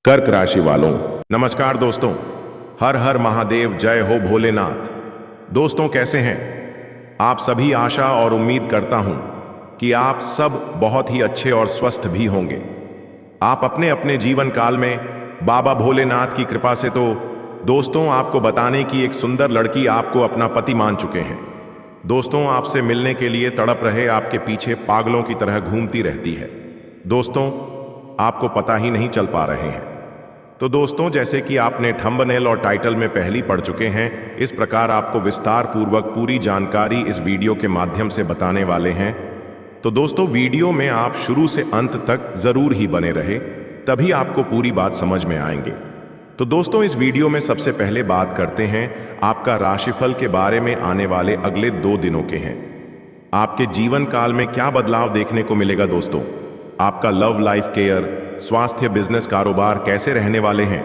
कर्क राशि वालों, नमस्कार दोस्तों। हर हर महादेव, जय हो भोलेनाथ। दोस्तों, कैसे हैं आप सभी? आशा और उम्मीद करता हूं कि आप सब बहुत ही अच्छे और स्वस्थ भी होंगे। आप अपने अपने जीवन काल में बाबा भोलेनाथ की कृपा से तो दोस्तों आपको बताने की एक सुंदर लड़की आपको अपना पति मान चुके हैं। दोस्तों, आपसे मिलने के लिए तड़प रहे आपके पीछे पागलों की तरह घूमती रहती है। दोस्तों, आपको पता ही नहीं चल पा रहे हैं। तो दोस्तों, जैसे कि आपने थंबनेल और टाइटल में पहले पढ़ चुके हैं, इस प्रकार आपको विस्तार पूर्वक पूरी जानकारी इस वीडियो के माध्यम से बताने वाले हैं। तो दोस्तों, वीडियो में आप शुरू से अंत तक जरूर ही बने रहे, तभी आपको पूरी बात समझ में आएंगे। तो दोस्तों, इस वीडियो में सबसे पहले बात करते हैं आपका राशिफल के बारे में। आने वाले अगले 2 दिनों के हैं आपके जीवन काल में क्या बदलाव देखने को मिलेगा। दोस्तों, आपका लव लाइफ, केयर, स्वास्थ्य, बिजनेस, कारोबार कैसे रहने वाले हैं।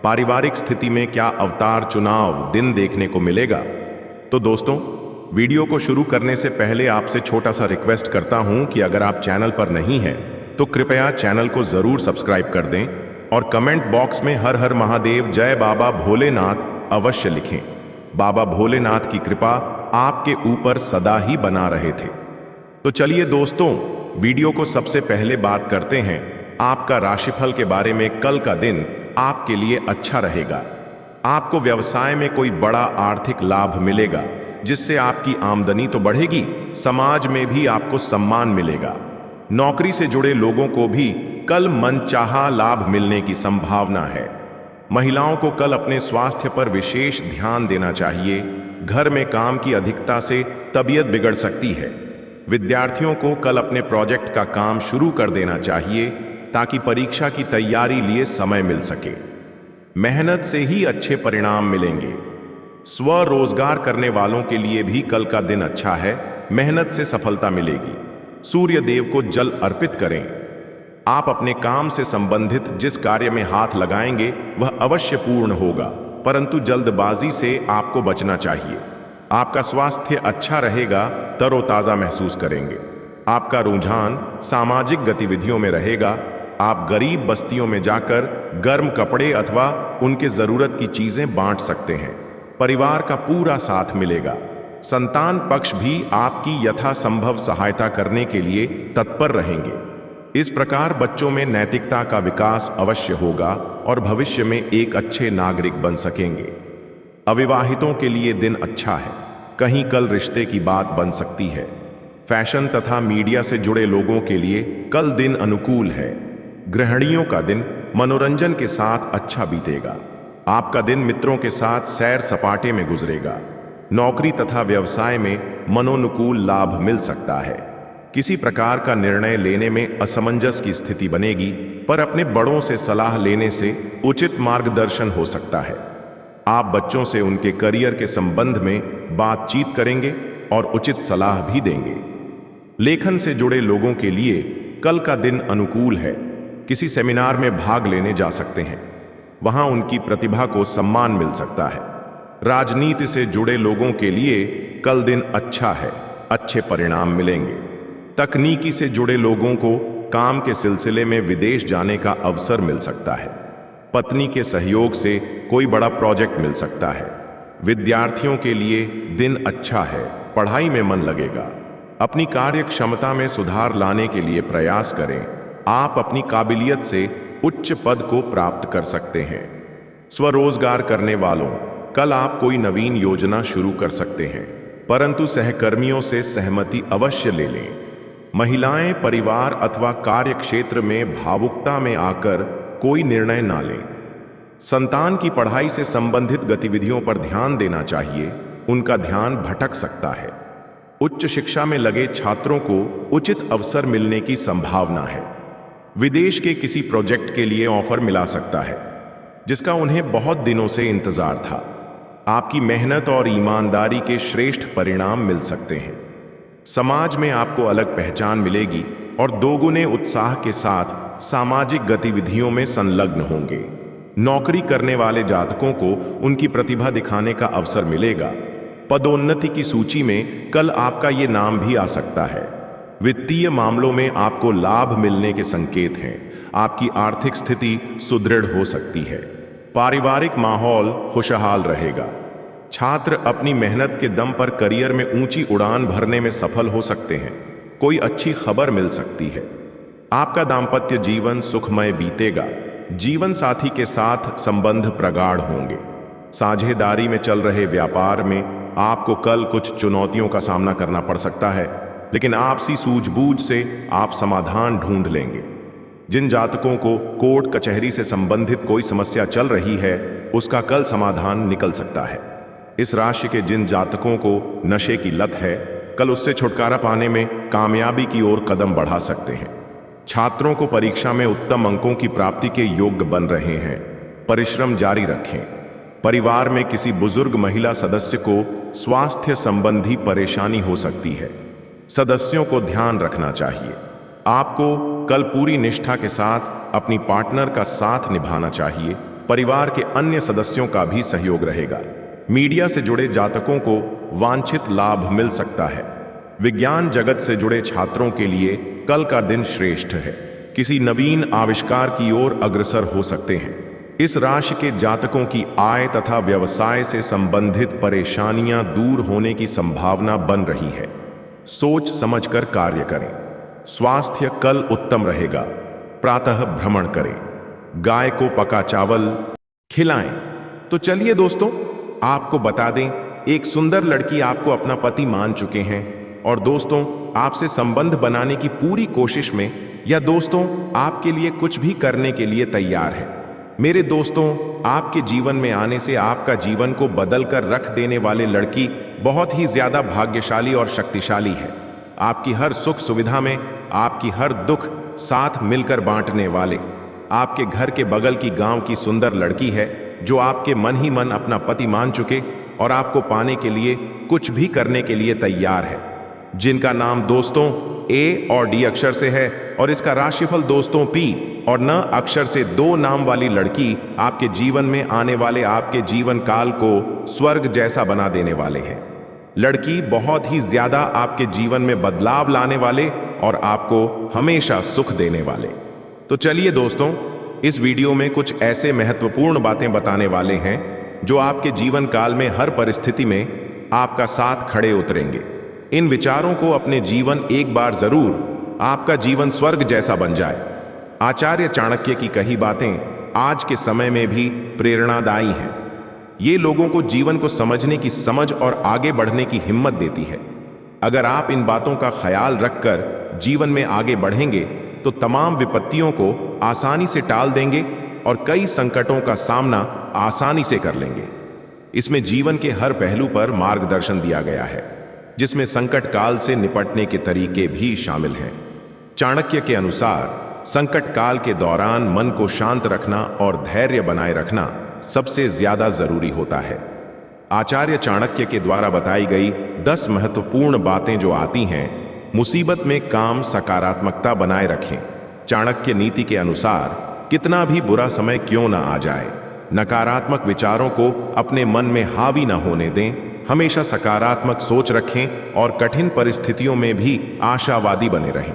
पारिवारिक स्थिति में क्या अवतार चुनाव दिन देखने को मिलेगा। तो दोस्तों, वीडियो को शुरू करने से पहले आपसे छोटा सा रिक्वेस्ट करता हूं कि अगर आप चैनल पर नहीं हैं तो कृपया चैनल को जरूर सब्सक्राइब कर दें और कमेंट बॉक्स में हर हर महादेव, जय बाबा भोलेनाथ अवश्य लिखें। बाबा भोलेनाथ की कृपा आपके ऊपर सदा ही बना रहे थे। तो चलिए दोस्तों, वीडियो को सबसे पहले बात करते हैं आपका राशिफल के बारे में। कल का दिन आपके लिए अच्छा रहेगा। आपको व्यवसाय में कोई बड़ा आर्थिक लाभ मिलेगा, जिससे आपकी आमदनी तो बढ़ेगी, समाज में भी आपको सम्मान मिलेगा। नौकरी से जुड़े लोगों को भी कल मनचाहा लाभ मिलने की संभावना है। महिलाओं को कल अपने स्वास्थ्य पर विशेष ध्यान देना चाहिए। घर में काम की अधिकता से तबीयत बिगड़ सकती है। विद्यार्थियों को कल अपने प्रोजेक्ट का काम शुरू कर देना चाहिए ताकि परीक्षा की तैयारी लिए समय मिल सके। मेहनत से ही अच्छे परिणाम मिलेंगे। स्वरोजगार करने वालों के लिए भी कल का दिन अच्छा है। मेहनत से सफलता मिलेगी। सूर्य देव को जल अर्पित करें। आप अपने काम से संबंधित जिस कार्य में हाथ लगाएंगे वह अवश्य पूर्ण होगा, परंतु जल्दबाजी से आपको बचना चाहिए। आपका स्वास्थ्य अच्छा रहेगा, तरोताजा महसूस करेंगे। आपका रुझान सामाजिक गतिविधियों में रहेगा। आप गरीब बस्तियों में जाकर गर्म कपड़े अथवा उनके जरूरत की चीजें बांट सकते हैं। परिवार का पूरा साथ मिलेगा। संतान पक्ष भी आपकी यथासंभव सहायता करने के लिए तत्पर रहेंगे। इस प्रकार बच्चों में नैतिकता का विकास अवश्य होगा और भविष्य में एक अच्छे नागरिक बन सकेंगे। अविवाहितों के लिए दिन अच्छा है। कहीं कल रिश्ते की बात बन सकती है। फैशन तथा मीडिया से जुड़े लोगों के लिए कल दिन अनुकूल है। गृहिणियों का दिन मनोरंजन के साथ अच्छा बीतेगा। आपका दिन मित्रों के साथ सैर सपाटे में गुजरेगा। नौकरी तथा व्यवसाय में मनोनुकूल लाभ मिल सकता है। किसी प्रकार का निर्णय लेने में असमंजस की स्थिति बनेगी, पर अपने बड़ों से सलाह लेने से उचित मार्गदर्शन हो सकता है। आप बच्चों से उनके करियर के संबंध में बातचीत करेंगे और उचित सलाह भी देंगे। लेखन से जुड़े लोगों के लिए कल का दिन अनुकूल है। किसी सेमिनार में भाग लेने जा सकते हैं। वहां उनकी प्रतिभा को सम्मान मिल सकता है। राजनीति से जुड़े लोगों के लिए कल दिन अच्छा है। अच्छे परिणाम मिलेंगे। तकनीकी से जुड़े लोगों को काम के सिलसिले में विदेश जाने का अवसर मिल सकता है। पत्नी के सहयोग से कोई बड़ा प्रोजेक्ट मिल सकता है। विद्यार्थियों के लिए दिन अच्छा है। पढ़ाई में मन लगेगा। अपनी कार्य क्षमता में सुधार लाने के लिए प्रयास करें। आप अपनी काबिलियत से उच्च पद को प्राप्त कर सकते हैं। स्वरोजगार करने वालों, कल आप कोई नवीन योजना शुरू कर सकते हैं, परंतु सहकर्मियों से सहमति अवश्य ले लें। महिलाएं परिवार अथवा कार्य क्षेत्र में भावुकता में आकर कोई निर्णय ना लें। संतान की पढ़ाई से संबंधित गतिविधियों पर ध्यान देना चाहिए। उनका ध्यान भटक सकता है। उच्च शिक्षा में लगे छात्रों को उचित अवसर मिलने की संभावना है। विदेश के किसी प्रोजेक्ट के लिए ऑफर मिला सकता है, जिसका उन्हें बहुत दिनों से इंतजार था। आपकी मेहनत और ईमानदारी के श्रेष्ठ परिणाम मिल सकते हैं। समाज में आपको अलग पहचान मिलेगी और दोगुने उत्साह के साथ सामाजिक गतिविधियों में संलग्न होंगे। नौकरी करने वाले जातकों को उनकी प्रतिभा दिखाने का अवसर मिलेगा। पदोन्नति की सूची में कल आपका ये नाम भी आ सकता है। वित्तीय मामलों में आपको लाभ मिलने के संकेत हैं। आपकी आर्थिक स्थिति सुदृढ़ हो सकती है। पारिवारिक माहौल खुशहाल रहेगा। छात्र अपनी मेहनत के दम पर करियर में ऊंची उड़ान भरने में सफल हो सकते हैं। कोई अच्छी खबर मिल सकती है। आपका दाम्पत्य जीवन सुखमय बीतेगा। जीवन साथी के साथ संबंध प्रगाढ़ होंगे। साझेदारी में चल रहे व्यापार में आपको कल कुछ चुनौतियों का सामना करना पड़ सकता है, लेकिन आपसी सूझबूझ से आप समाधान ढूंढ लेंगे। जिन जातकों को कोर्ट कचहरी से संबंधित कोई समस्या चल रही है, उसका कल समाधान निकल सकता है। इस राशि के जिन जातकों को नशे की लत है, कल उससे छुटकारा पाने में कामयाबी की ओर कदम बढ़ा सकते हैं। छात्रों को परीक्षा में उत्तम अंकों की प्राप्ति के योग्य बन रहे हैं। परिश्रम जारी रखें। परिवार में किसी बुजुर्ग महिला सदस्य को स्वास्थ्य संबंधी परेशानी हो सकती है। सदस्यों को ध्यान रखना चाहिए। आपको कल पूरी निष्ठा के साथ अपनी पार्टनर का साथ निभाना चाहिए। परिवार के अन्य सदस्यों का भी सहयोग रहेगा। मीडिया से जुड़े जातकों को वांछित लाभ मिल सकता है। विज्ञान जगत से जुड़े छात्रों के लिए कल का दिन श्रेष्ठ है। किसी नवीन आविष्कार की ओर अग्रसर हो सकते हैं। इस राशि के जातकों की आय तथा व्यवसाय से संबंधित परेशानियां दूर होने की संभावना बन रही है। सोच समझकर कार्य करें। स्वास्थ्य कल उत्तम रहेगा। प्रातः भ्रमण करें। गाय को पका चावल खिलाएं। तो चलिए दोस्तों, आपको बता दें, एक सुंदर लड़की आपको अपना पति मान चुके हैं और दोस्तों आपसे संबंध बनाने की पूरी कोशिश में, या दोस्तों आपके लिए कुछ भी करने के लिए तैयार है। मेरे दोस्तों, आपके जीवन में आने से आपका जीवन को बदल कर रख देने वाले लड़की बहुत ही ज्यादा भाग्यशाली और शक्तिशाली है। आपकी हर सुख सुविधा में, आपकी हर दुख साथ मिलकर बांटने वाले, आपके घर के बगल की गांव की सुंदर लड़की है जो आपके मन ही मन अपना पति मान चुके और आपको पाने के लिए कुछ भी करने के लिए तैयार है। जिनका नाम दोस्तों ए और डी अक्षर से है और इसका राशिफल दोस्तों पी और न अक्षर से 2 नाम वाली लड़की आपके जीवन में आने वाले आपके जीवन काल को स्वर्ग जैसा बना देने वाले हैं। लड़की बहुत ही ज्यादा आपके जीवन में बदलाव लाने वाले और आपको हमेशा सुख देने वाले। तो चलिए दोस्तों, इस वीडियो में कुछ ऐसे महत्वपूर्ण बातें बताने वाले हैं जो आपके जीवन काल में हर परिस्थिति में आपका साथ खड़े उतरेंगे। इन विचारों को अपने जीवन एक बार जरूर, आपका जीवन स्वर्ग जैसा बन जाए। आचार्य चाणक्य की कही बातें आज के समय में भी प्रेरणादायी हैं। ये लोगों को जीवन को समझने की समझ और आगे बढ़ने की हिम्मत देती है। अगर आप इन बातों का ख्याल रखकर जीवन में आगे बढ़ेंगे तो तमाम विपत्तियों को आसानी से टाल देंगे और कई संकटों का सामना आसानी से कर लेंगे। इसमें जीवन के हर पहलू पर मार्गदर्शन दिया गया है, जिसमें संकट काल से निपटने के तरीके भी शामिल हैं। चाणक्य के अनुसार संकट काल के दौरान मन को शांत रखना और धैर्य बनाए रखना सबसे ज्यादा जरूरी होता है। आचार्य चाणक्य के द्वारा बताई गई 10 महत्वपूर्ण बातें जो आती हैं, मुसीबत में काम सकारात्मकता बनाए रखें। चाणक्य नीति के अनुसार कितना भी बुरा समय क्यों ना आ जाए, नकारात्मक विचारों को अपने मन में हावी न होने दें। हमेशा सकारात्मक सोच रखें और कठिन परिस्थितियों में भी आशावादी बने रहें।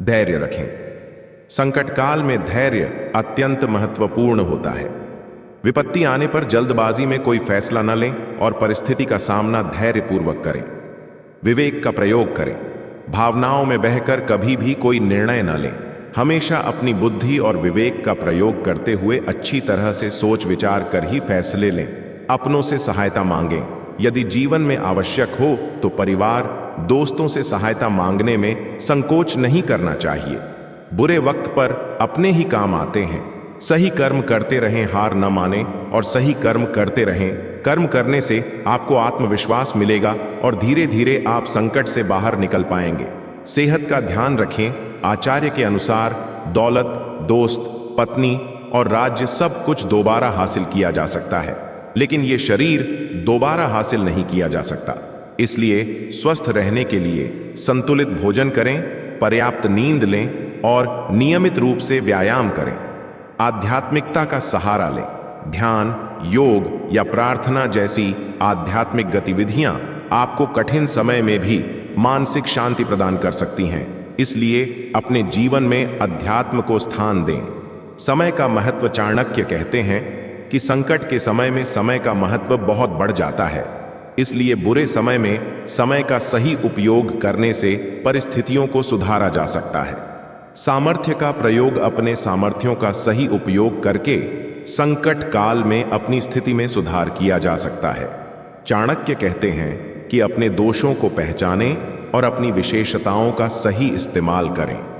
धैर्य रखें। संकट काल में धैर्य अत्यंत महत्वपूर्ण होता है। विपत्ति आने पर जल्दबाजी में कोई फैसला न लें और परिस्थिति का सामना धैर्यपूर्वक करें। विवेक का प्रयोग करें। भावनाओं में बहकर कभी भी कोई निर्णय न लें। हमेशा अपनी बुद्धि और विवेक का प्रयोग करते हुए अच्छी तरह से सोच विचार कर ही फैसले लें। अपनों से सहायता मांगें। यदि जीवन में आवश्यक हो तो परिवार, दोस्तों से सहायता मांगने में संकोच नहीं करना चाहिए। बुरे वक्त पर अपने ही काम आते हैं। सही कर्म करते रहें, हार न माने और सही कर्म करते रहें। कर्म करने से आपको आत्मविश्वास मिलेगा और धीरे धीरे आप संकट से बाहर निकल पाएंगे। सेहत का ध्यान रखें। आचार्य के अनुसार दौलत, दोस्त, पत्नी और राज्य सब कुछ दोबारा हासिल किया जा सकता है, लेकिन ये शरीर दोबारा हासिल नहीं किया जा सकता। इसलिए स्वस्थ रहने के लिए संतुलित भोजन करें, पर्याप्त नींद लें और नियमित रूप से व्यायाम करें। आध्यात्मिकता का सहारा लें। ध्यान, योग या प्रार्थना जैसी आध्यात्मिक गतिविधियां आपको कठिन समय में भी मानसिक शांति प्रदान कर सकती हैं। इसलिए अपने जीवन में अध्यात्म को स्थान दें। समय का महत्व। चाणक्य कहते हैं कि संकट के समय में समय का महत्व बहुत बढ़ जाता है। इसलिए बुरे समय में समय का सही उपयोग करने से परिस्थितियों को सुधारा जा सकता है। सामर्थ्य का प्रयोग। अपने सामर्थ्यों का सही उपयोग करके संकट काल में अपनी स्थिति में सुधार किया जा सकता है। चाणक्य कहते हैं कि अपने दोषों को पहचानें और अपनी विशेषताओं का सही इस्तेमाल करें।